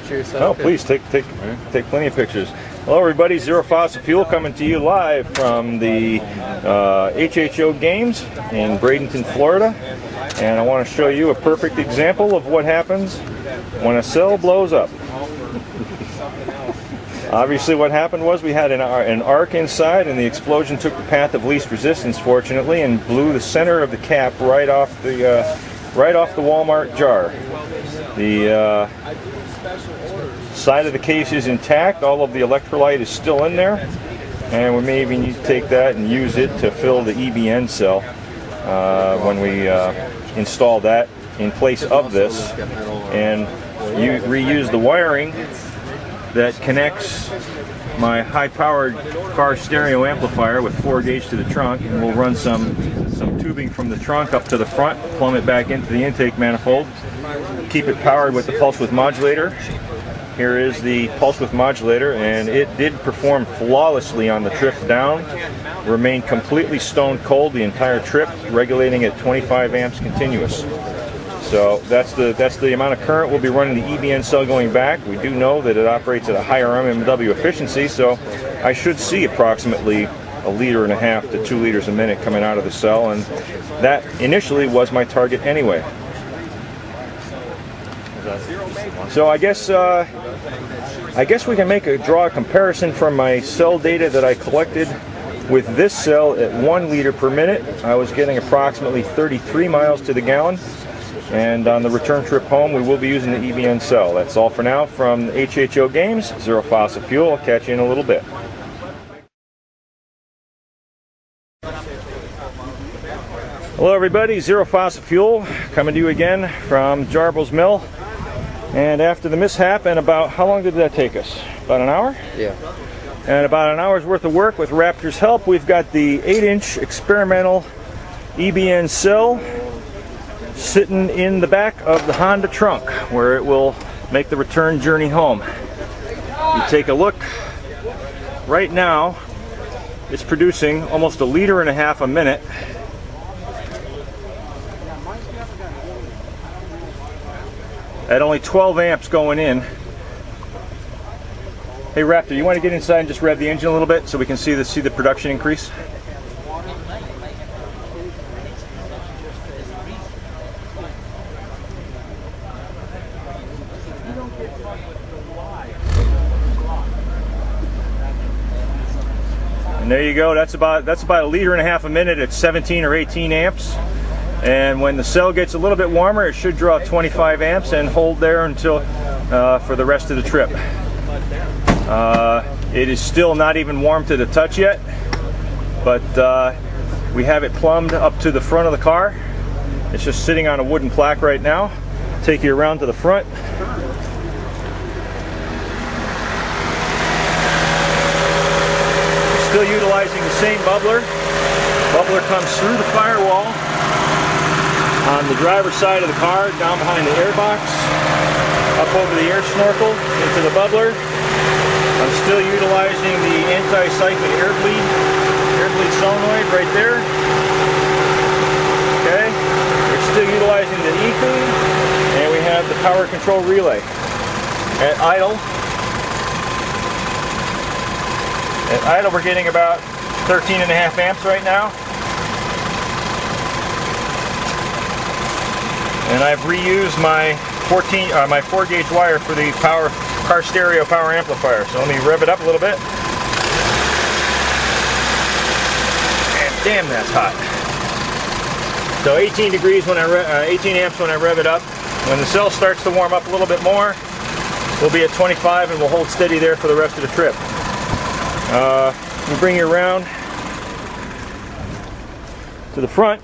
pictures. Oh, please take plenty of pictures. Hello, everybody. Zero Fossil Fuel coming to you live from the HHO Games in Bradenton, Florida, and I want to show you a perfect example of what happens when a cell blows up. Obviously, what happened was we had an arc inside, and the explosion took the path of least resistance, fortunately, and blew the center of the cap right off the Walmart jar. The side of the case is intact. All of the electrolyte is still in there, and we may even need to take that and use it to fill the EBN cell when we install that in place of this, and reuse the wiring that connects my high-powered car stereo amplifier with 4-gauge to the trunk, and we'll run some tubing from the trunk up to the front, plumb it back into the intake manifold, keep it powered with the pulse width modulator. Here is the pulse width modulator, and it did perform flawlessly on the trip down, remained completely stone cold the entire trip, regulating at 25 amps continuous. So that's the amount of current we'll be running the EBN cell going back. We do know that it operates at a higher MMW efficiency, so I should see approximately 1.5 to 2 liters a minute coming out of the cell, and that initially was my target anyway. So I guess we can draw a comparison from my cell data that I collected. With this cell at 1 liter per minute, I was getting approximately 33 miles to the gallon. And on the return trip home, we will be using the EBN cell. That's all for now from HHO Games, Zero Fossil Fuel. I'll catch you in a little bit. Hello everybody, Zero Fossil Fuel coming to you again from Jarbo's Mill. And after the mishap, and about, how long did that take us? About an hour? Yeah. And about an hour's worth of work with Raptor's help, we've got the 8-inch experimental EBN cell sitting in the back of the Honda trunk, where it will make the return journey home. You take a look, right now it's producing almost 1.5 liters a minute. At only 12 amps going in. Hey Raptor, you want to get inside and just rev the engine a little bit so we can see the production increase? And there you go. That's about 1.5 liters a minute at 17 or 18 amps. And when the cell gets a little bit warmer, it should draw 25 amps and hold there until for the rest of the trip. It is still not even warm to the touch yet, but we have it plumbed up to the front of the car. It's just sitting on a wooden plaque right now. Take you around to the front. Still utilizing the same bubbler. Bubbler comes through the firewall on the driver's side of the car, down behind the airbox, up over the air snorkel, into the bubbler. I'm still utilizing the anti-siphon air bleed solenoid right there. Okay, we're still utilizing the ECU, and we have the power control relay. At idle, we're getting about 13.5 amps right now. And I've reused my 4-gauge wire for the car stereo power amplifier. So let me rev it up a little bit. And damn, that's hot. So 18 degrees when 18 amps when I rev it up. When the cell starts to warm up a little bit more, we'll be at 25, and we'll hold steady there for the rest of the trip. Let me bring you around to the front,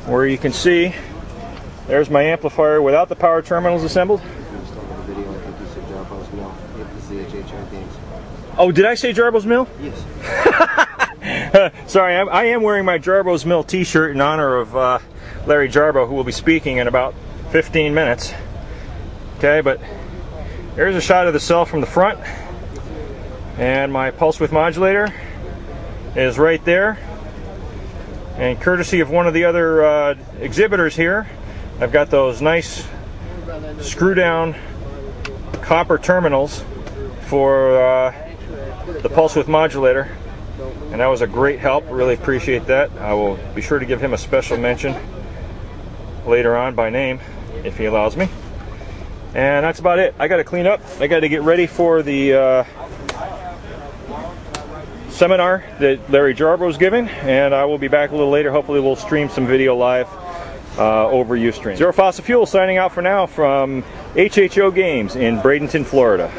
where you can see there's my amplifier without the power terminals assembled. Oh, did I say Jarbo's Mill? Yes. Sorry, I am wearing my Jarbo's Mill t-shirt in honor of Larry Jarbo, who will be speaking in about 15 minutes. Okay, but here's a shot of the cell from the front, and my pulse width modulator is right there. And courtesy of one of the other exhibitors here, I've got those nice screw down copper terminals for the pulse width modulator, and that was a great help. Really appreciate that. I will be sure to give him a special mention later on by name if he allows me. And that's about it. I got to clean up. I got to get ready for the seminar that Larry Jarbo is giving, and I will be back a little later. Hopefully we'll stream some video live over Ustream. Zero Fossil Fuel signing out for now from HHO Games in Bradenton, Florida.